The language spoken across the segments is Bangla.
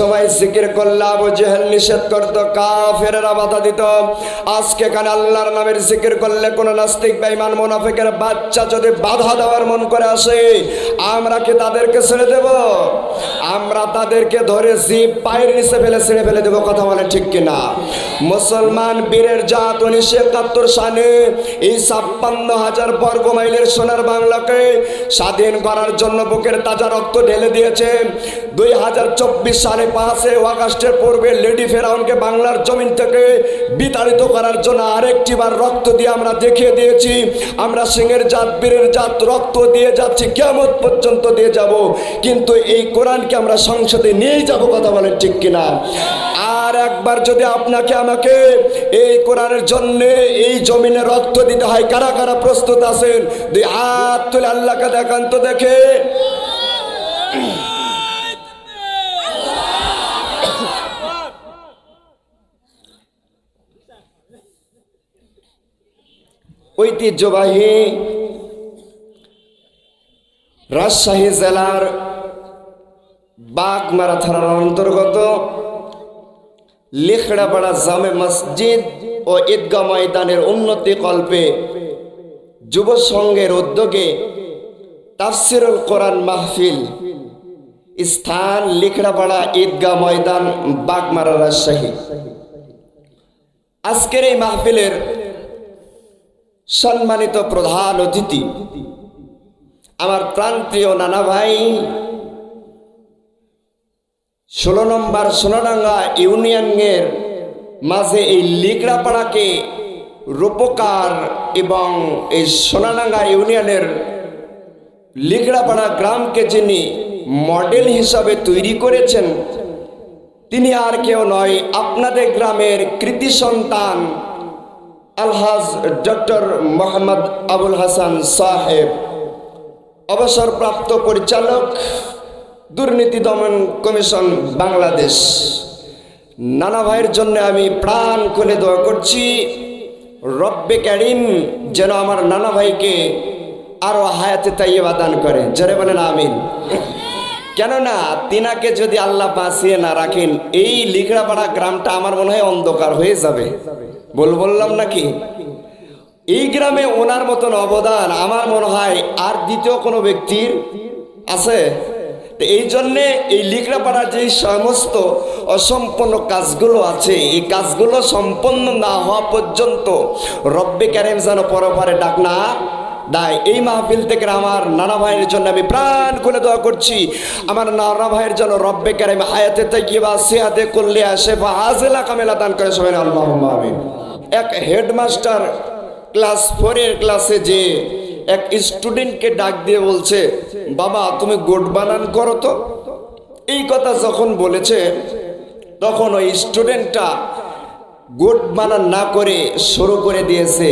সময় জিকির করলে আবু জেহেল নিষেধ করত, কাফেররা বাধা দিত। আজকে এখানে আল্লাহর নামের জিকির করলে কোন নাস্তিক বেঈমান মুনাফিকের বাচ্চা যদি বাধা দেওয়ার মন করে আসে, আমরা কি তাদেরকে ছেড়ে দেব? আমরা তাদেরকে ধরে জিভ পায়ের নিচে ফেলে ছেড়ে ফেলে দেব। কথা বলে ঠিক কিনা? মুসলমান বীরের জাত 1971 সালে এই 56,000 বর্গ মাইলের সোনার বাংলাকে স্বাধীন করার জন্য বুকের তাজা রক্ত ঢেলে দিয়েছে। 2024 সালে 5 আগস্টের পূর্বে লেডি ফেরাউনকে বাংলার জমিন থেকে বিতাড়িত করার জন্য আরেকটি বার রক্ত দিয়ে আমরা দেখিয়ে দিয়েছি আমরা সিংহের জাত, বীরের জাত, রক্ত দিয়ে যাচ্ছি, কিয়ামত পর্যন্ত দিয়ে যাব। কিন্তু এই কোরআনকে আমরা সংসদে নিয়েই যাব। কথা বলেন ঠিক কিনা? আর একবার যদি আপনাকে আমাকে এই কোরআনের জন্য এই জমিনে রক্ত দিতে হয়, কারা কারা প্রস্তুত আছেন? দুই হাত তুলে আল্লাহকে দেখান তো দেখে। ঐতিহ্যবাহী রাজশাহী জেলার বাগমারা থানার অন্তর্গত লিখড়াপাড়া জামে মসজিদ ও ঈদগাহ ময়দানের উন্নতি কল্পে যুব সংঘের উদ্যোগে তাফসিরুল কোরআন মাহফিল, স্থান লিখড়াপাড়া ঈদগাহ ময়দান, বাগমারা, রাজশাহী। আজকের এই মাহফিলের সম্মানিত প্রধান অতিথি আমার প্রাণপ্রিয় নানা ভাই, 16 নম্বর সোনাডাঙ্গা ইউনিয়নের মাঝে এই লিখড়াপাড়াকে রূপকার এবং এই সোনাডাঙ্গা ইউনিয়নের লিখড়াপাড়া গ্রামকে যিনি মডেল হিসাবে তৈরি করেছেন, তিনি আর কেউ নয়, আপনাদের গ্রামের কৃতি সন্তান আলহাজ ডক্টর মোহাম্মদ আবুল হাসান সাহেব, অবসরপ্রাপ্ত পরিচালক, দুর্নীতি দমন কমিশন, বাংলাদেশ। নানা ভাইয়ের জন্য আমি প্রাণ খুলে দোয়া করছি, রব্বে কারিম যেন আমার নানা ভাইকে আরো হায়াতে তাইয়্যিবা দান করে। জোরে বলেন আমিন। কেননা তিনাকে যদি আল্লাহ বাঁচিয়ে না রাখেন, এই লিখড়াপাড়া গ্রামটা আমার মনে হয় অন্ধকার হয়ে যাবে। বললাম নাকি? এই গ্রামে ওনার মতন অবদান আমার মনে হয় আর দ্বিতীয় কোনো ব্যক্তির আছে। এই জন্যে এই লিখড়াপাড়ার যে সমস্ত অসম্পন্ন কাজগুলো আছে, এই কাজগুলো সম্পন্ন না হওয়া পর্যন্ত রব্বে কারিম যেন পরপারে ডাক না দেয়। এই মাহফিল থেকে আমার নানা ভাইয়ের জন্য আমি প্রাণ খুলে দোয়া করছি, আমার নানা ভাইয়ের জন্য রব্বে কারিম হায়াতে তাইয়্যিবা, সিহাতে কুল্লিয়া, শিফা আজিলা কামিলা দান করে। সবাই আল্লাহুম্মা আমিন। এক হেডমাস্টার ক্লাস 4 এর ক্লাসে যে এক স্টুডেন্টকে ডাক দিয়ে বলছে, বাবা তুমি গোট বানান করো তো। এই কথা যখন বলেছে তখন ওই স্টুডেন্টটা গোট বানান না করে শুরু করে দিয়েছে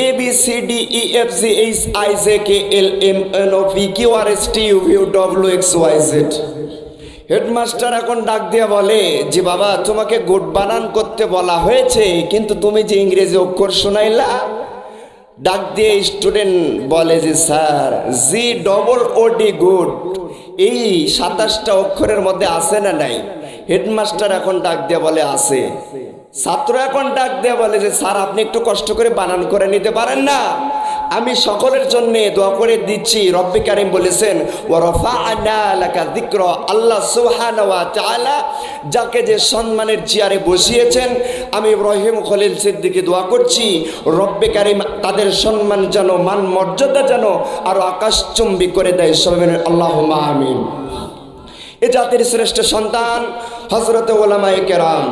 ABCDEFGHIJKLMNOPQRSTUVWXYZ। হেডমাস্টার এখন ডাক দিয়ে বলে যে বাবা তোমাকে গোট বানান করতে বলা হয়েছে, কিন্তু তুমি যে ইংরেজি অক্ষর শোনাইলা। ডাক দিয়ে স্টুডেন্ট বলে যে স্যার, GOOD গুড এই 27টা অক্ষরের মধ্যে আছে না নাই? হেডমাস্টার এখন ডাক দিয়ে বলে আছে। ছাত্র এখন ডাক দিয়ে বলে যে স্যার আপনি একটু কষ্ট করে বানান করে নিতে পারেন না? আমি সকলের জন্য দোয়া করে দিচ্ছি। রব্বে কারিম বলেছেন ওয়া রাফা'না লাকা যিকরা, আল্লাহ সুবহানাহু ওয়া তাআলা যাকে যে সম্মানের চেয়ারে বসিয়েছেন, আমি ইব্রাহিম খলিল সিদ্দিকী দোয়া করছি রব্বে কারিম তাদের সম্মান যেন, মান মর্যাদা যেন আরো আকাশচুম্বী করে দেয়। সবাই বলেন আল্লাহুম্মা আমিন। এ জাতির শ্রেষ্ঠ সন্তান হযরত উলামায়ে কেরাম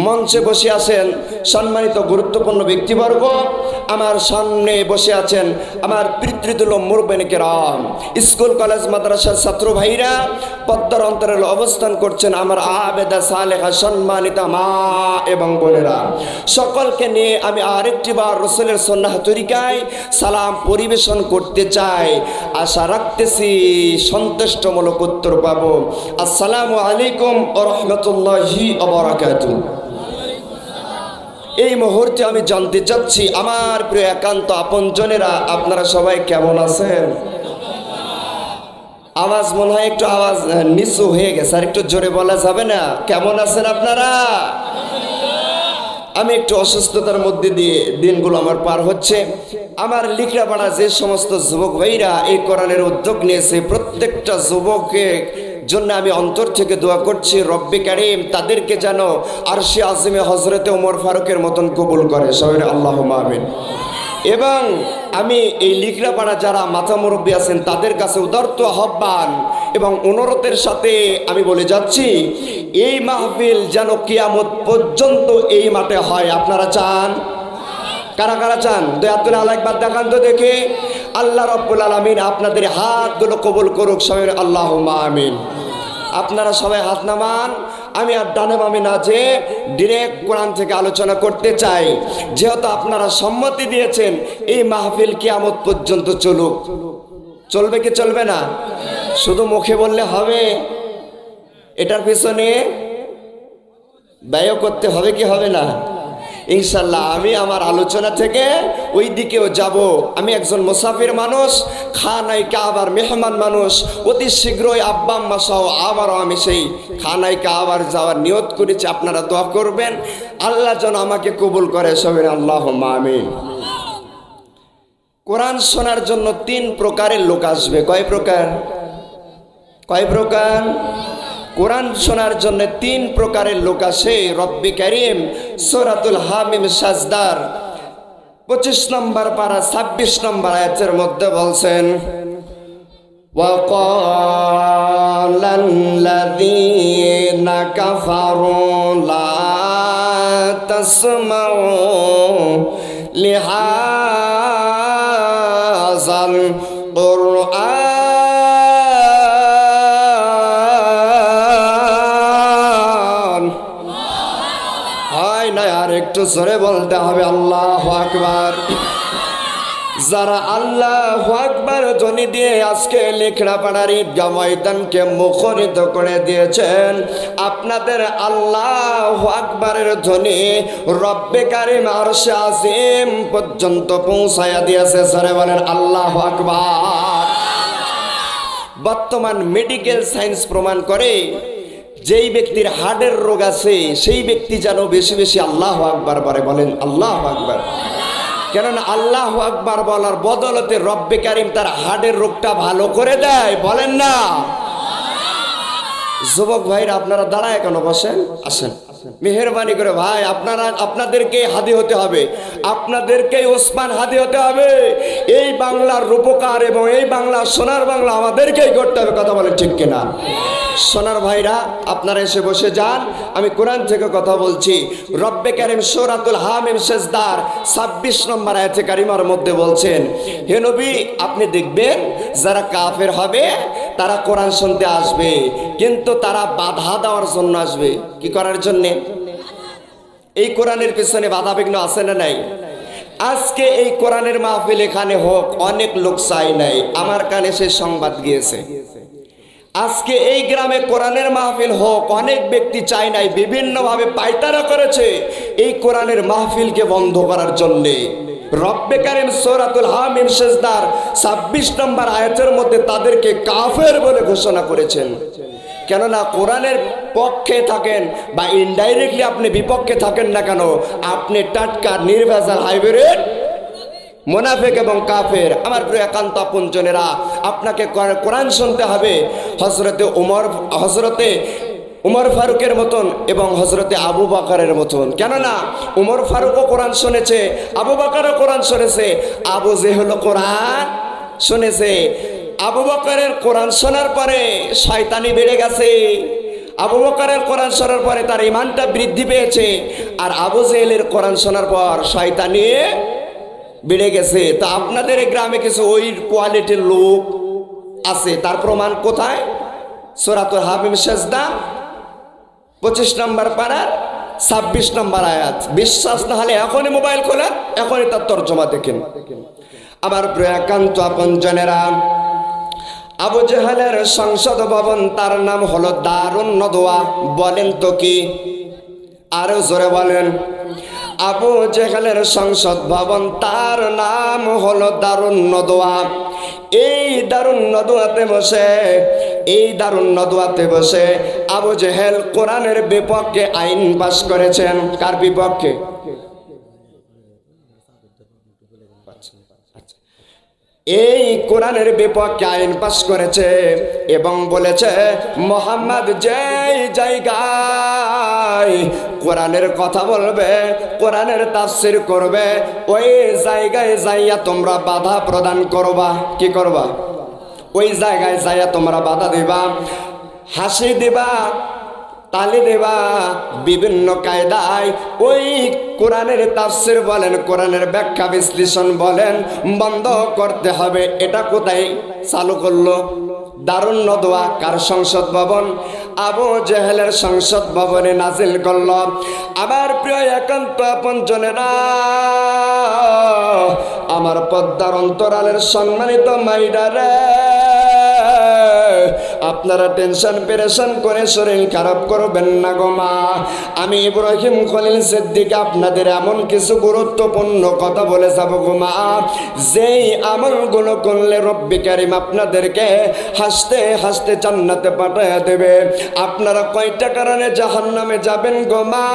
মঞ্চে বসে আছেন, সম্মানিত গুরুত্বপূর্ণ ব্যক্তিবর্গ আমার সামনে বসে আছেন, আমার পিতৃতুল্য মুরব্বিনে কেরাম, স্কুল কলেজ মাদ্রাসার ছাত্র ভাইরা, পদ্মার অন্তরে অবস্থান করছেন আমার আবেদা সালেহা সম্মানিতা মা এবং বোনেরা, সকলকে নিয়ে আমি আরেকটি বার রাসূলের সুন্নাহ তরিকায় সালাম পরিবেশন করতে চাই। আশা রাখতেছি সন্তুষ্টমূলক উত্তর পাবো। আসসালামু আলাইকুম ওয়া রাহমাতুল্লাহি ওয়া বারাকাতুহু। এই মুহূর্তে আমি জানতে চাচ্ছি আমার প্রিয় একান্ত আপনজনেরা আপনারা সবাই কেমন আছেন? আওয়াজ মনে হয় একটু আওয়াজ নিচু হয়ে গেছে, আর একটু জোরে বলা যাবে না? কেমন আছেন আপনারা? আমি একটু অসুস্থতার মধ্যে দিয়ে দিনগুলো আমার পার হচ্ছে। আমার লিখরাপাড়া যে সমস্ত যুবক ভাইরা এই কোরআনের উদ্যোগ নিয়েছে, প্রত্যেকটা যুবকের জন্য আমি অন্তর থেকে দোয়া করছি, রব্বে কারীম তাদেরকে যেন আরশে আজিমে হযরতে ওমর ফারুকের মতন কবুল করে, সবাই আল্লাহুম্মা আমিন। এবং আমি এই লিখরাপাড়া যারা মাথা মুরব্বী আছেন তাদের কাছে উদারত আহ্বান এবং অনুরোধের সাথে আমি বলে যাচ্ছি, এই মাহফিল যেন কিয়ামত পর্যন্ত এই মাঠে হয়। আপনারা চান? কারা কারা চান? দয়াতুল আলাইকবার দেখান তো দেখে। আল্লাহ রাব্বুল আলামিন আপনাদের হাতগুলো কবুল করুক, সবাই আল্লাহুম্মা আমিন। আপনারা সবাই হাত নামান। আমি আর ডানে বামে না যে ডিরেক্ট কোরআন থেকে আলোচনা করতে চাই। যেহেতু আপনারা সম্মতি দিয়েছেন এই মাহফিল কিয়ামত পর্যন্ত চলুক, চলবে কি চলবে না? শুধু মুখে বললে হবে? এটার পিছনে ব্যয় করতে হবে কি হবে না? ইনশাল্লাহ আমি আমার আলোচনা থেকে ওই দিকেও যাব। আমি একজন মুসাফির মানুষ, খানায় কাবার মেহমান মানুষ। অতি শীঘ্রই আব্বা আম্মা সহ আবারও আমি সেই খানায় কাবার যাওয়ার নিয়ত করেছি। আপনারা দোয়া করবেন আল্লাহ যেন আমাকে কবুল করে, সবাই আল্লাহুম্মা আমিন। কোরআন শোনার জন্য 3 প্রকারের লোক আসবে। কয় প্রকার? কয় প্রকার? কোরআন শোনার জন্য 3 প্রকারের লোক আসে। রব্বে কারীম সূরাতুল হামিম সাজদার 25 নম্বর পারা 26 নম্বর আয়াতের মধ্যে বলছেন, ওয়াকালাল্লাযীনা কাফারু লা তাসমাউ লিহাযাল কুরআন একটু জোরে বলতে হবে আল্লাহু আকবার। যারা আল্লাহু আকবার ধ্বনি দিয়ে আজকে লিখরাপাড়ার ঈদগাহ ময়দানকে মুখরিত করে দিয়েছেন, আপনাদের আল্লাহু আকবারের ধ্বনি রব্বে কারীম আরশে আজিম পর্যন্ত পৌঁছায়া দিয়েছে। জোরে বলেন আল্লাহু আকবার। বর্তমান মেডিকেল সায়েন্স প্রমাণ করে যেই ব্যক্তির হার্টের রোগ আছে সেই ব্যক্তি যেন বেশি বেশি আল্লাহু আকবার বলে। বলেন আল্লাহু আকবার। কেননা আল্লাহু আকবার বলার বদলতে রব্বে কারীম তার হার্টের রোগটা ভালো করে দেয়। বলেন না? যুবক ভাইরা আপনারা দাঁড়ায় কেন বসেন? আসেন মেহেরবানি করে ভাই, আপনাদেরকে হাদি হতে হবে, আপনাদেরকে ওসমান হাদি হতে হবে। এই বাংলার রূপকার এবং এই বাংলা সোনার বাংলা আমাদেরকেই করতে হবে। কথা বলেন ঠিক কিনা? সোনার ভাইরা আপনারা এসে বসে যান। আমি কোরআন থেকে কথা বলছি। রব্বে কারীম সূরাতুল হামিম সাজদার 26 নম্বর আয়াতে কারিমার মধ্যে বলছেন, হে নবী আপনি দেখবেন যারা কাফের হবে তারা কোরআন শুনতে আসবে, কিন্তু তারা বাধা দেওয়ার জন্য আসবে। কি করার জন্য? এই কোরআনের পিছনে বাধা বিঘ্ন আছে না নাই? আজকে এই কোরআনের মাহফিল এখানে হোক, অনেক লোক চাই নাই। আমার কানে সে সংবাদ গিয়েছে আজকে এই গ্রামে কোরআনের মাহফিল হোক, অনেক ব্যক্তি চাই নাই, বিভিন্নভাবে পায়তারা করেছে এই কোরআনের মাহফিলকে বন্ধ করার জন্যে। রব্বে কারীম সূরাতুল হামিম সাজদার 26 নম্বর আয়াতের মধ্যে তাদেরকে কাফের বলে ঘোষণা করেছেন। কেননা কোরআনের পক্ষে থাকেন বা ইনডাইরেক্টলি আপনি বিপক্ষে থাকেন না কেন, আপনি টাটকা নির্ভেজাল হাইব্রিড মুনাফিক এবং কাফের। আমার প্রিয় একান্ত আপনজনেরা, আপনাকে কোরআন শুনতে হবে হযরতে উমর ফারুকের মতন এবং হযরতে আবু বকরের মতন। কেননা উমর ফারুকও কোরআন শুনেছে, আবু বকরও কোরআন শুনেছে, আবু জেহেলও কোরআন শুনেছে। আবু বকরের কোরআন শোনার পরে শয়তানি বেড়ে গেছে, আবু বকরের কোরআন শোনার পরে তার ঈমানটা বৃদ্ধি পেয়েছে, আর আবু জেহেলের কোরআন শোনার পর শয়তানি বেড়ে গেছে। তা আপনাদের এই গ্রামে কিছু ওই কোয়ালিটির লোক আছে, তার প্রমাণ কোথায়? সূরাতুল হামিম সাজদা 25 নম্বর পারার 26 নম্বর আয়াত। বিশ্বাস না হলে এখনই মোবাইল খোলেন, এখনই তার তর্জমা দেখেন। আমার প্রিয় একান্ত আপনজনেরা, আবু জেহেলের সংসদ ভবন তার নাম হলো দারুন নদওয়া। বলেন তো কি? আরো জোরে বলেন। আবু জেহেলের সংসদ ভবন তার নাম হলো দারুন নদওয়া। এই দারুন নদওয়াতে বসে আবু জেহেল কোরআনের বিপক্ষে আইন পাশ করেছেন। কার বিপক্ষে? এই কোরআনের বিপক্ষে আইন পাশ করেছে এবং বলেছে মুহাম্মদ যেই জায়গায় কোরআনের কথা বলবে, কোরআনের তাফসীর করবে, ওই জায়গায় যাইয়া তোমরা বাধা প্রদান করবা। কি করবা? ওই জায়গায় যাইয়া তোমরা বাধা দিবা, হাসি দিবা, তালি দেবা, বিভিন্ন কায়দায় ওই কোরআনের তাফসীর বলেন, কোরআনের ব্যাখ্যা বিশ্লেষণ বলেন বন্ধ করতে হবে। এটা কোথায় চালু করলো? দারুন নদওয়া কার সংসদ ভবন? আবু জেহেলের সংসদ ভবনে নাজিল করল। আমার প্রিয় একান্ত আপনজনেরা, আমার পদ্মার অন্তরালের সম্মানিত মাইডারে, আপনারা টেনশন পেরেশান করে শরীর খারাপ করবেন না গো মা। আমি ইব্রাহিম খলিল সিদ্দিক আপনাদের এমন কিছু গুরুত্বপূর্ণ কথা বলে যাব গো মা, যেই আমলগুলো করলে রব্বি কারিম আপনাদেরকে হাসতে হাসতে জান্নাতে পাঠিয়ে দেবে। আপনারা কয়টা কারণে জাহান্নামে যাবেন গো মা,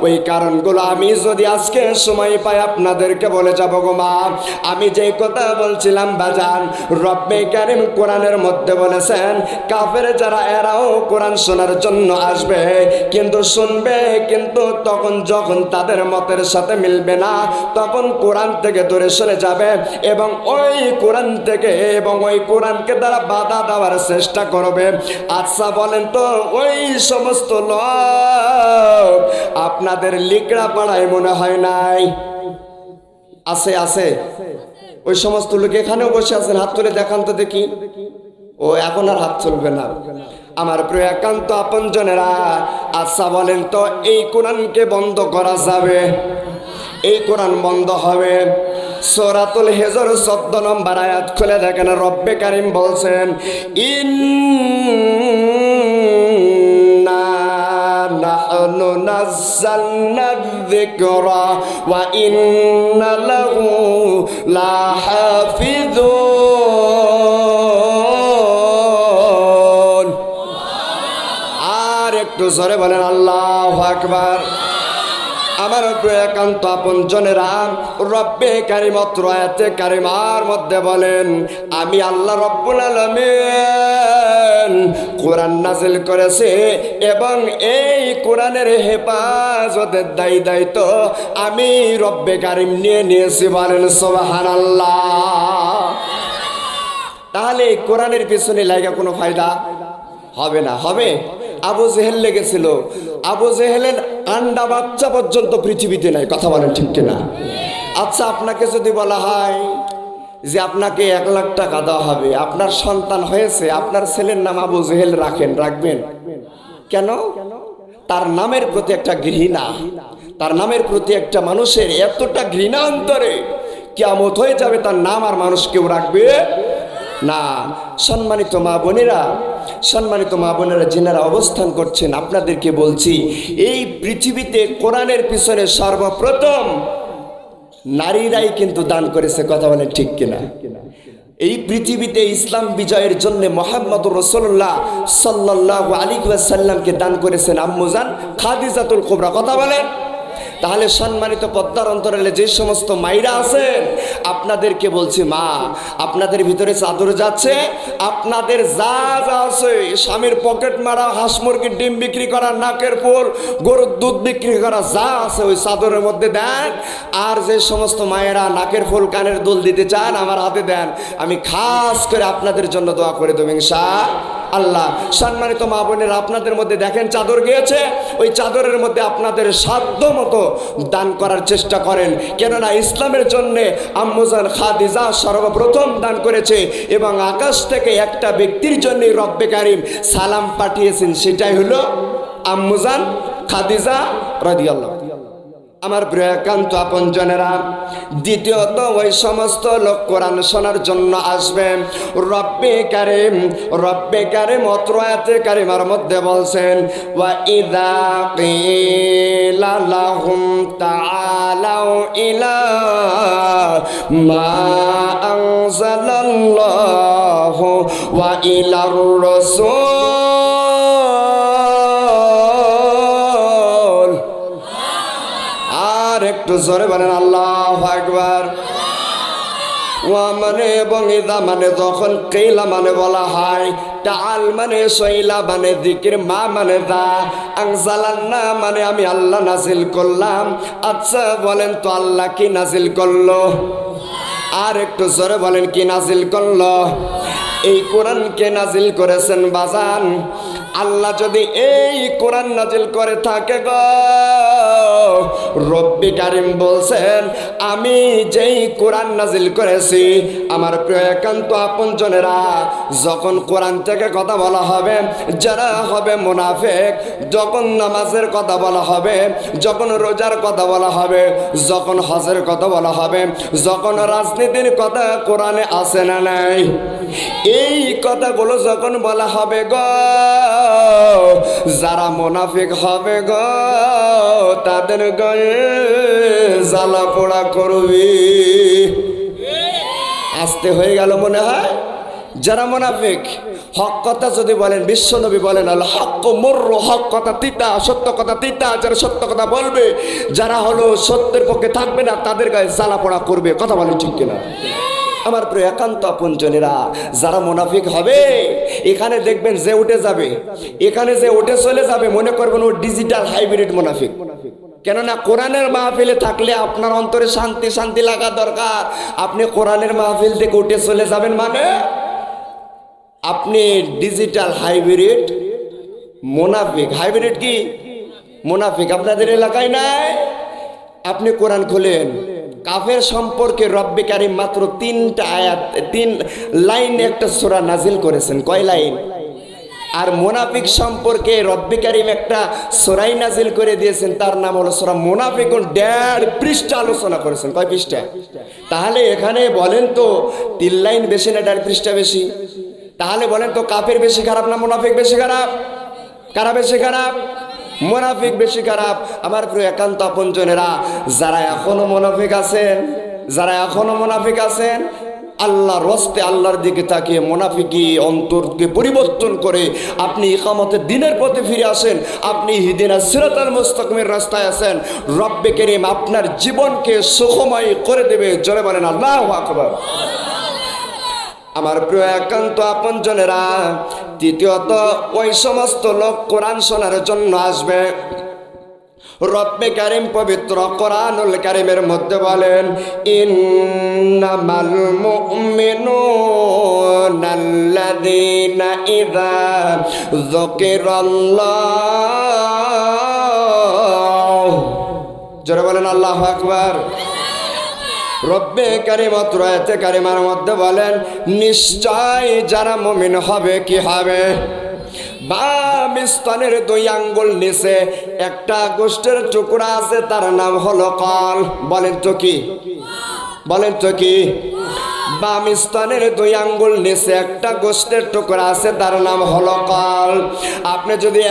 ওই কারণগুলো আমি যদি আজকে সময় পাই আপনাদেরকে বলে যাব গো মা। আমি যেই কথা বলছিলাম বাজান, রব্বে কারিম কোরআনের মধ্যে বলেছেন কাফের যারা এরাও কোরআন শোনার জন্য আসবে, কিন্তু শুনবে, কিন্তু তখন যখন তাদের মতের সাথে মিলবে না তখন কোরআন থেকে দূরে সরে যাবে এবং ওই কোরআন থেকে এবং ওই কোরআনকে তারা বাধা দেওয়ার চেষ্টা করবে। আচ্ছা বলেন তো, ওই সমস্ত লোক আপনাদের লিকড়া পাড়ায় মনে হয় নাই? আছে আছে ওই সমস্ত লোক এখানেও বসে আছেন, হাত তুলে দেখান তো দেখি। ও এখন আর হাত চলবে না। আমার প্রিয় একান্ত আপনজনেরা, আচ্ছা বলেন তো, এই কোরআনকে বন্ধ করা যাবে? এই কোরআন বন্ধ হবে? সূরাতুল হিজর 14 নম্বর আয়াত খুলে দেখেন, রব্বে কারিম বলছেন নাহনু নাযালনা যিকরা ওয়া ইন্না লাহু লাহাফিযুন। আর একটু জোরে বলেন আল্লাহু আকবার। আমার একান্ত আপনজনেরা, রব্বে কারিম অত্র আয়াতে কারিমার মধ্যে বলেন আমি আল্লাহ রব্বুল আলামিন কোরআন নাজিল করেছে এবং এই কোরআনের হেফাজতের দায়িত্ব আমি রব্বে কারিম নিয়েছি। বলেন সুবহানাল্লাহ। তাহলে এই কোরআনের পিছনে লাগা কোনো ফায়দা হবে না? হবে? আবু জেহেল লেগেছিল, আবু জেহেলের আন্ডা বাচ্চা পর্যন্ত পৃথিবীতে নাই। কথা বলেন ঠিক কিনা? আচ্ছা, আপনাকে যদি বলা হয় যে আপনাকে 1 লাখ টাকা দেওয়া হবে, আপনার সন্তান হয়েছে, আপনার ছেলের নাম আবু জেহেল রাখবেন কেন? তার নামের প্রতি একটা ঘৃণা, তার নামের প্রতি একটা মানুষের এতটা ঘৃণা অন্তরে, কিয়ামত হয়ে যাবে তার নাম আর মানুষ কেউ রাখবে না। সম্মানিত মা বোনেরা, যিনারা অবস্থান করছেন, আপনাদেরকে বলছি, এই পৃথিবীতে কোরআনের পিছনে সর্বপ্রথম নারীরাই কিন্তু দান করেছে। কথা বলেন ঠিক কিনা? এই পৃথিবীতে ইসলাম বিজয়ের জন্য মুহাম্মদুর রাসূলুল্লাহ সাল্লাল্লাহু আলাইহি ওয়াসাল্লামকে দান করেছেন আম্মুজান খাদিজাতুল কুবরা। কথা বলেন। তাহলে সম্মানিত পদ্মার অন্তরালে যে সমস্ত মায়েরা আছেন, আপনাদেরকে বলছি মা, আপনাদের ভিতরে চাদর যাচ্ছে, আপনাদের যা যা আছে, স্বামীর পকেট মারা, হাঁস মুরগির ডিম বিক্রি করা, নাকের ফুল, গরুর দুধ বিক্রি করা যা আছে ওই চাদরের মধ্যে দেন। আর যে সমস্ত মায়েরা নাকের ফুল কানের দুল দিতে চান আমার হাতে দেন, আমি খাস করে আপনাদের জন্য দোয়া করে দেব ইনশাআল্লাহ। সম্মানিত মা বোনেরা, আপনাদের মধ্যে দেখেন চাদর গিয়েছে, ওই চাদরের মধ্যে আপনাদের সাধ্য মতো দান করার চেষ্টা করেন, কেননা ইসলামের জন্য আম্মুজান খাদিজা সর্বপ্রথম দান করেছে এবং আকাশ থেকে একটা ব্যক্তির জন্য রব্বে কারিম সালাম পাঠিয়েছেন, সেটাই হলো আম্মুজান খাদিজা রাদিয়াল্লাহু। আমার প্রিয় একান্ত আপনজনেরা, দ্বিতীয়ত ওই সমস্ত লোক কোরআন শোনার জন্য আসবেন। রব্বে কারিম অত্র আয়াতে কারিমার মধ্যে বলছেন ওয়া ইযা কিলা লাহুম তাআলাউ ইলা মা আনজালাল্লাহু ওয়া ইলার রাসূল। আর একটু জোরে বলেন আল্লাহু আকবার। ওয়া মানে এবং ইদা মানে যখন, কিলা মানে বলা হয়, তাআল মানে সইলা মানে জিকির, মা মানে দা, আনজালান্না মানে আমি আল্লাহ নাজিল করলাম। আচ্ছা বলেন তো আল্লাহ কি নাজিল করলো? আর একটু জোরে বলেন কি নাজিল করলো? এই কোরআনকে নাজিল করেছেন বাজান। আল্লাহ যদি এই কোরআন নাজিল করে থাকে গো, রব্বি কারিম বলছেন আমি যেই কোরআন নাজিল করেছি, আমার প্রিয় একান্ত আপনজনেরা, যখন কোরআন থেকে কথা বলা হবে, যারা হবে মুনাফিক, যখন নামাজের কথা বলা হবে, যখন রোজার কথা বলা হবে, যখন হজের কথা বলা হবে, যখন রাজনীতির কথা কোরআনে আছে না নাই, এই কথাগুলো যখন বলা হবে গো, যারা মুনাফিক হবে গো, তাদের গায়ে জ্বালা পোড়া করবি। আস্তে হয়ে গেল মনে হয়। যারা মুনাফিক, হক কথা যদি বলেন, বিশ্বনবী বলেন আল হক মুরর, হক কথা তিতা, সত্য কথা তিতা। যারা সত্য কথা বলবে, যারা হলো সত্যের পক্ষে থাকবে না, তাদের গায়ে জ্বালা পোড়া করবে। কথা বলেন ঠিক কিনা? আমার প্রিয় একান্ত আপনজনেরা, যারা মুনাফিক হবে, এখানে দেখবেন যে উঠে যাবে, এখানে যে উঠে চলে যাবে, মনে করবেন ও ডিজিটাল হাইব্রিড মুনাফিক। কেননা কোরআনের মাহফিলে থাকলে আপনার অন্তরে শান্তি শান্তি লাগা দরকার। আপনি কোরআনের মাহফিল থেকে উঠে চলে যাবেন মানে আপনি ডিজিটাল হাইব্রিড মুনাফিক। হাইব্রিড কি? মুনাফিক। আপনাদের এলাকায় নাই? আপনি কোরআন খোলেন, কাফের সম্পর্কে রব্বে কারিম মাত্র 3টা আয়াত, 3 লাইন একটা সূরা নাজিল করেছেন। কয় লাইন? আর মুনাফিক সম্পর্কে রব্বে কারিম একটা সূরাই নাজিল করে দিয়েছেন, তার নাম হলো সূরা মুনাফিকুন। 1.5 পৃষ্ঠা আলোচনা করেছেন। কয় পৃষ্ঠা? তাহলে এখানে বলেন তো 3 লাইন বেশি না 1.5 পৃষ্ঠা বেশি? তাহলে বলেন তো কাফের বেশি খারাপ না মুনাফিক বেশি খারাপ? কারা বেশি খারাপ? মুনাফিক বেশি খারাপ। আমার প্রিয় একান্ত আপনজনেরা, যারা এখনো মুনাফিক আছেন, যারা এখনো মুনাফিক আছেন, আল্লাহর রাস্তে আল্লাহর দিকে তাকিয়ে মুনাফিকি অন্তরকে পরিবর্তন করে আপনি ইকামতের দিনের পথে ফিরে আসেন। আপনি হিদিনাস সিরাতাল মুস্তাকিমের রাস্তায় আছেন। রব্বে কারীম আপনার জীবনকে সুখময় করে দেবে। জোরে বলেন আল্লাহু আকবার। আমার প্রিয় একান্ত আপনজনেরা, তৃতীয়ত ওই সমস্ত লোক কোরআন শোনার জন্য আসবে। রব্বে কারীম পবিত্র কোরআনুল কারীমের মধ্যে বলেন, ইন্নামাল মুমিনুনাল্লাযীনা ইযা যুকিরাল্লাহ। জোরে বলেন আল্লাহু আকবার। রব্বে কারীম আয়াতে কারিমার মধ্যে বলেন, নিশ্চয় যারা মুমিন হবে কি হবে, বাম স্তনের 2 আঙ্গুল নিচে একটা গোষ্ঠের টুকরা আছে, তার নাম হলো কল। বলেন তো কি? বলেন তো কি? বাম স্তনের 2 আঙ্গুল নিচে একটা গোষ্ঠের টুকরা আছে, তার নাম হলো কল। আপনি যদি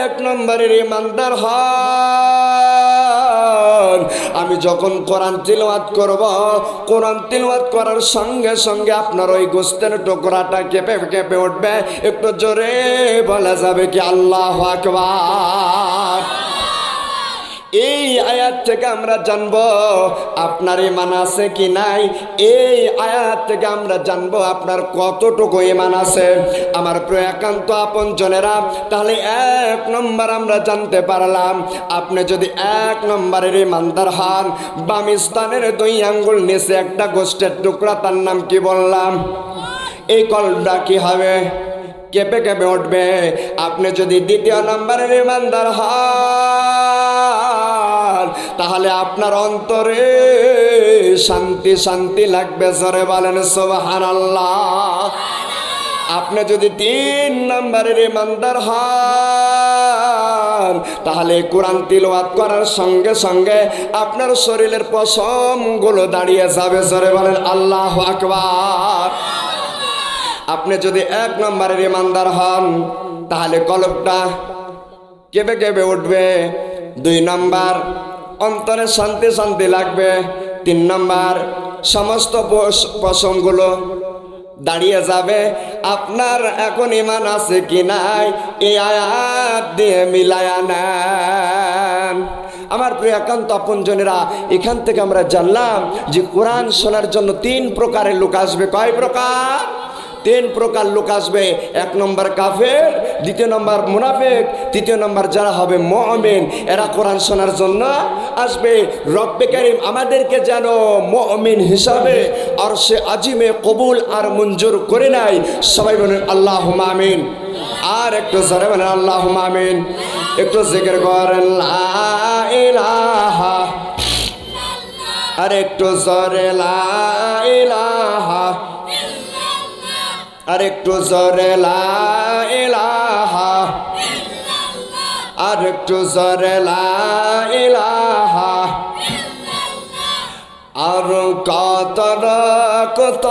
1 নম্বরের ইমানদার হন, আমি যখন কোরআন তিলাওয়াত করব, কোরআন তিলাওয়াত করার সঙ্গে সঙ্গে আপনার ওই গোশতের টুকরাটা কেঁপে কেঁপে উঠবে। একটু জোরে বলা যাবে কি আল্লাহু আকবার? এই আয়াত থেকে আমরা জানবো আপনার ঈমান আছে কি নাই। এই আয়াত থেকে আমরা জানবো আপনার কতটুকু ঈমান আছে। আমার প্রিয় একান্ত আপনজনেরা, তাহলে 1 নম্বর আমরা জানতে পারলাম, আপনি যদি 1 নম্বরের ঈমানদার হন, বাম স্থানের 2 আঙ্গুল নিচে একটা গোশতের টুকরা, তার নাম কি বললাম? এই কলটা কি হবে? কেঁপে কেঁপে উঠবে। আপনি যদি 2 নম্বরের ঈমানদার হন, তাহলে আপনার অন্তরে শান্তি শান্তি লাগবে। জোরে বলেন সুবহানাল্লাহ। আপনি যদি 3 নম্বরের ঈমানদার হন, তাহলে কোরআন তিলাওয়াত করার সঙ্গে সঙ্গে আপনার শরীরের পশমগুলো দাঁড়িয়ে যাবে। জোরে বলেন আল্লাহু আকবার। আপনি যদি 1 নম্বরের ঈমানদার হন, তাহলে কলবটা কেঁপে কেঁপে উঠবে। 2 নম্বর, অন্তরে শান্তি শান্তি লাগবে। 3 নম্বর, সমস্ত পশমগুলো দাঁড়িয়ে যাবে। আপনার এখন ঈমান আছে কি নাই এই আয়াত দিয়ে মিলায়া নেন। আমার প্রিয় একান্ত আপনজনেরা, এখান থেকে আমরা জানলাম যে কোরআন শোনার জন্য 3 প্রকারের লোক আসবে। কয় প্রকার? 3 প্রকার লোক আসবে। 1 নম্বর কাফের, 2 নম্বর মুনাফিক, 3 নম্বর যারা হবে মুমিন, এরা কোরআন শোনার জন্য আসবে। রব্বে কারীম আমাদেরকে যেন মুমিন হিসাবে আরশে আজিমে কবুল আর মঞ্জুর করে নাই। সবাই বলেন আল্লাহুম্মা আমিন। আর একটু জোরে বলেন আল্লাহুম্মা আমিন। একটু জিকির করেন লা ইলাহা, আর একটু জোরে লা ইলাহা, আর একটু জোরে লা ইলাহা, আর একটু জোরে লা ইলাহা। আর কত কত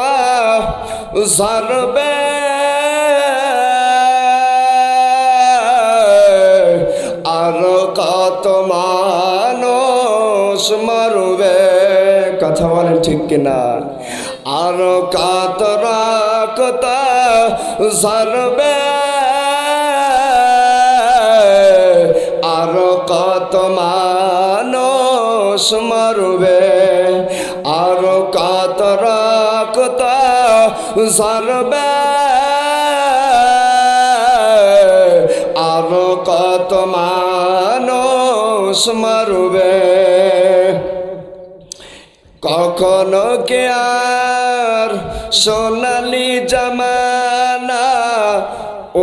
জরবে আর কত মানুষ মরবে। কথা বলেন ঠিক কিনা? আর কত কত জরবে আর কত মানুষ মরবে। আর কত কত জরবে আর কত মানুষ মরবে। কখনো কে আর সোনালি জামানা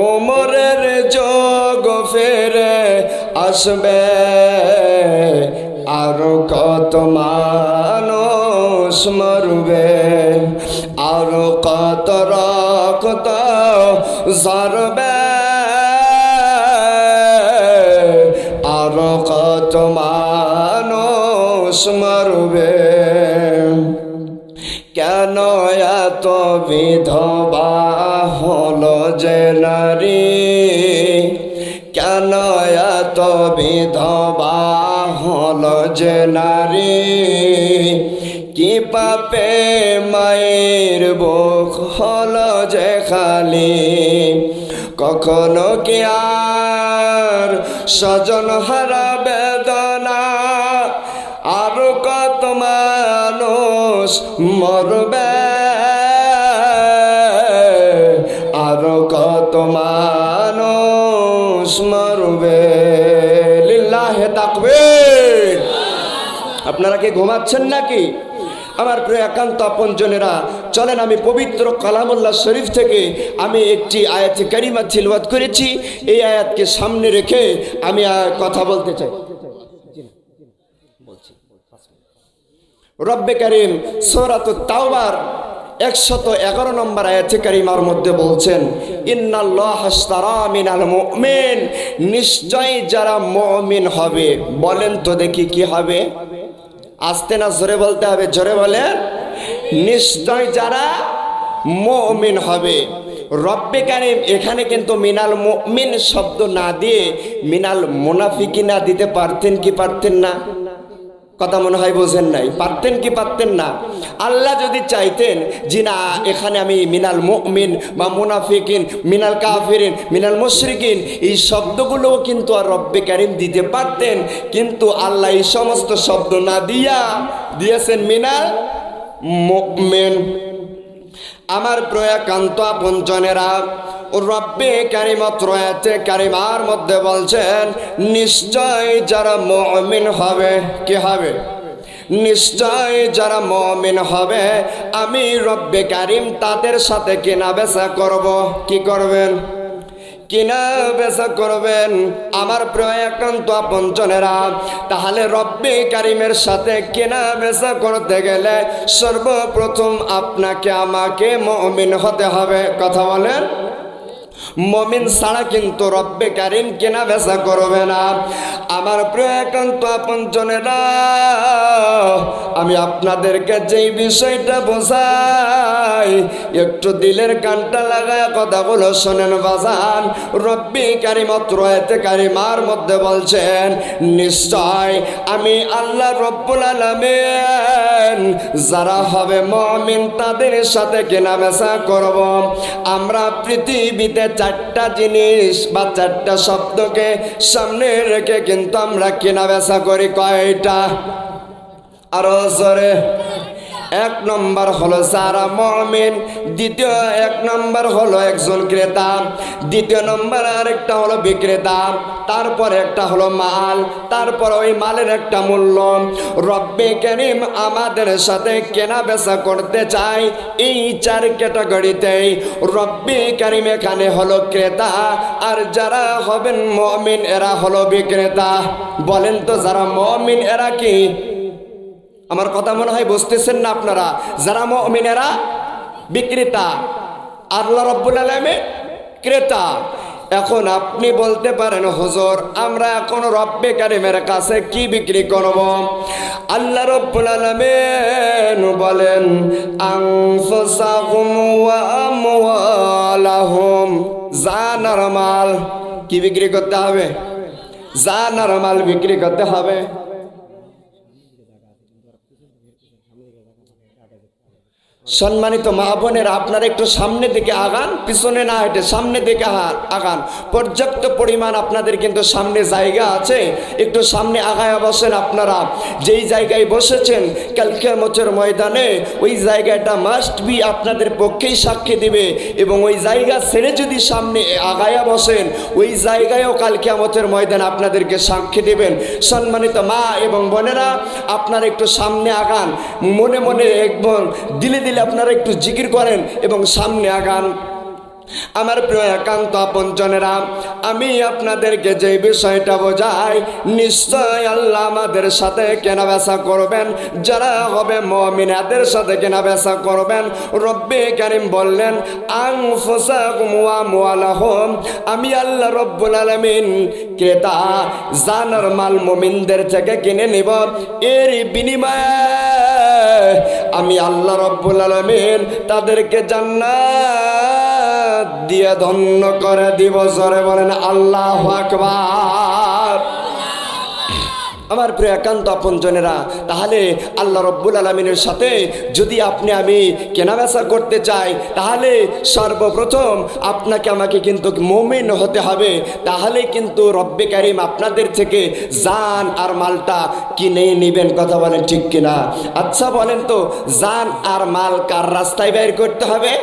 ওমরের যোগ ফেরে আসবে। আর কত মানুষ মরবে। আর কত রক্ত ঝরবে। আর কত মানুষ মরবে। কেন এত বিধবা হলো যে নারী? কেন এত বিধবা হলো যে নারী? কি পাপে মায়ের বুক হলো যে খালি? কখনো কি আর স্বজন হারা বেদনা? আর কত মানুষ মরবে। আর কত মানুষ মরবে। লিল্লাহে তাকবীর। আপনারা কি ঘুমাচ্ছেন নাকি? আমার প্রিয় একান্ত আপনজনেরা, চলেন আমি পবিত্র কালামুল্লাহ শরীফ থেকে আমি একটি আয়াতে কারিমা তিলাওয়াত করেছি। এই আয়াতকে সামনে রেখে আমি কথা বলতে চাই। রব্বে কারীম সূরাতুত তাওবার 111 নম্বর আয়াতে কারিমার মধ্যে বলছেন, ইন্নাল্লাহা আশতারা মিনাল মুমিন, নিশ্চয় যারা মুমিন হবে। বলেন তো দেখি কি হবে? আস্তে না জোরে বলতে হবে? জোরে বলেন। নিশ্চয় যারা মুমিন হবে। রব্বে কারীম এখানে কিন্তু মিনাল মুমিন শব্দ না দিয়ে মিনাল মুনাফিকিনা দিতে পারতেন কি পারতেন না? কথা মনে হয় বোঝেন নাই। পারতেন কি পারতেন না? আল্লাহ যদি চাইতেন যে না এখানে আমি মিনাল মুমিন বা মুনাফিকিন, মিনাল কাফিরিন, মিনাল মুশরিকিন এই শব্দগুলোও কিন্তু আর রব্বে কারীম দিতে পারতেন, কিন্তু আল্লাহ এই সমস্ত শব্দ না দিয়া দিয়েছেন মিনাল মুমিন। আমার প্রয়াকান্ত আপনজনেরা, রব্বে কারীমত রয়েছে কারিমার মধ্যে বলছেন নিশ্চয় যারা মুমিন হবে। কি হবে? নিশ্চয় যারা মুমিন হবে আমি রব্বে কারীম তাদের সাথে কেনা বেচা করব। কি করবেন? কিনা বেচা করবেন। আমার প্রিয় একান্ত আপনজনেরা, তাহলে রব্বে কারীমের সাথে কেনা বেচা করতে গেলে সর্বপ্রথম আপনাকে আমাকে মুমিন হতে হবে। কথা বলেন। মুমিন ছাড়া কিন্তু রব্বে কারীম কেনা বেচা করবে না। আমার প্রিয় একান্ত আপনজনেরা, আমি আপনাদেরকে যেই বিষয়টা বোঝাই একটু দিলের কানটা লাগায় কথাগুলো শোনেন বাজান। রব্বে কারীম আয়াতে কারিমার মধ্যে বলছেন, নিশ্চয় আমি আল্লাহ রব্বুল আলামিন যারা হবে মুমিন তাদের সাথে কেনা বেচা করব। আমরা পৃথিবীতে চারটা জিনিস বা চারটা শব্দকে সামনে রেখে কিন্তু আমরা কেনা বেচা করি। কয়টা? আরো জোরে। এক নম্বর হলো যারা মুমিন, দ্বিতীয় এক নম্বর হলো একজন ক্রেতা, দ্বিতীয় নম্বর আরেকটা হলো বিক্রেতা, তারপরে একটা হলো মাল, তারপর ওই মালের একটা মূল্য। রব্বে কারীম আমাদের সাথে কেনা বেচা করতে চায় এই চার ক্যাটাগরিতেই। রব্বে কারীম এখানে হলো ক্রেতা, আর যারা হবেন মুমিন এরা হলো বিক্রেতা। বলেন তো যারা মুমিন এরা কি? আমার কথা মনে হয় বুঝতেছেন না আপনারা। যারা মুমিন এরা বিক্রেতা, আল্লাহ রাব্বুল আলামিন ক্রেতা। এখন আপনি বলতে পারেন, হুজুর আমরা এখন রব্বে কারীমের কাছে কি বিক্রি করব? আল্লাহ রাব্বুল আলামিন বলেন, আনফুসাহুম ওয়া আমওয়ালাহুম, জান আর মাল কি বিক্রি করতে হবে? জান আর মাল বিক্রি করতে হবে। সম্মানিত মা বোনেরা, আপনারা একটু সামনে দিকে আগান, পিছনে না হেঁটে সামনে দিকে আগান। পর্যাপ্ত পরিমাণ আপনাদের কিন্তু সামনে জায়গা আছে, একটু সামনে আগায় বসেন। আপনারা যেই জায়গায় বসেছেন কাল কিয়ামতের ময়দানে ওই জায়গাটা মাস্ট বি আপনাদের পক্ষেই সাক্ষী দিবে, এবং ওই জায়গা ছেড়ে যদি সামনে আগায়া বসেন ওই জায়গায়ও কাল কিয়ামতের ময়দানে আপনাদেরকে সাক্ষী দেবেন। সম্মানিত মা এবং বোনেরা, আপনারা একটু সামনে আগান, মনে মনে একবার দিলে দিলে আপনারা একটু জিকির করেন এবং সামনে আগান। আমার প্রিয় একান্ত আপনজনেরা, আমি আপনাদেরকে যে বিষয়টা বোঝাই, নিশ্চয় আল্লাহ আমাদের সাথে কেনা বেচা করবেন। যারা হবে মুমিন এদের সাথে কেনা বেচা করবেন। রব্বে কারীম বললেন, আনফুসাকুম ওয়া আমওয়ালাহুম, আমি আল্লাহ রব্বুল আলামিন ক্রেতা, জানার মাল মুমিনদের থেকে কিনে নিব। এর বিনিময়ে আমি আল্লাহ রব্বুল আলামিন তাদেরকে জান্নাত দিয়ে ধন্য করে দিব। জোরে বলেন আল্লাহু আকবার। আমার প্রিয় একান্ত আপনজনেরা, তাহলে আল্লাহ রব্বুল আলামিনের সাথে যদি আপনি আমি কেনাবেচা করতে চাই, তাহলে সর্বপ্রথম আপনাকে আমাকে কিন্তু মুমিন হতে হবে। তাহলে কিন্তু রব্বে কারীম আপনাদের থেকে জান আর মালটা কিনে নেবেন। কথা বলেন ঠিক কিনা? আচ্ছা বলেন তো, জান আর মাল কার রাস্তায় বের করতে হবে?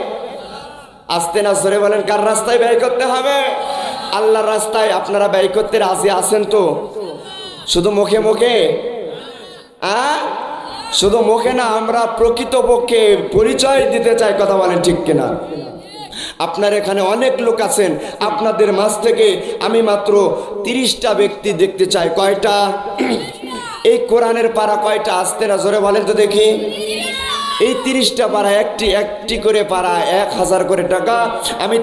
আস্তে না জোরে বলেন, কার রাস্তায় ব্যয় করতে হবে? আল্লাহর রাস্তায়। আপনারা ব্যয় করতে রাজি আছেন তো? শুধু মুখে মুখে? শুধু মুখে না, আমরা প্রকৃতপক্ষে পরিচয় দিতে চাই। কথা বলেন ঠিক কিনা? আপনার এখানে অনেক লোক আছেন, আপনাদের মাঝ থেকে আমি মাত্র 30টা ব্যক্তি দেখতে চাই। কয়টা? এই কোরআনের পারা কয়টা? আস্তে না জোরে বলেন তো দেখি। এই 30টা পারা, একটি করে পারা 1000 করে টাকা। আমি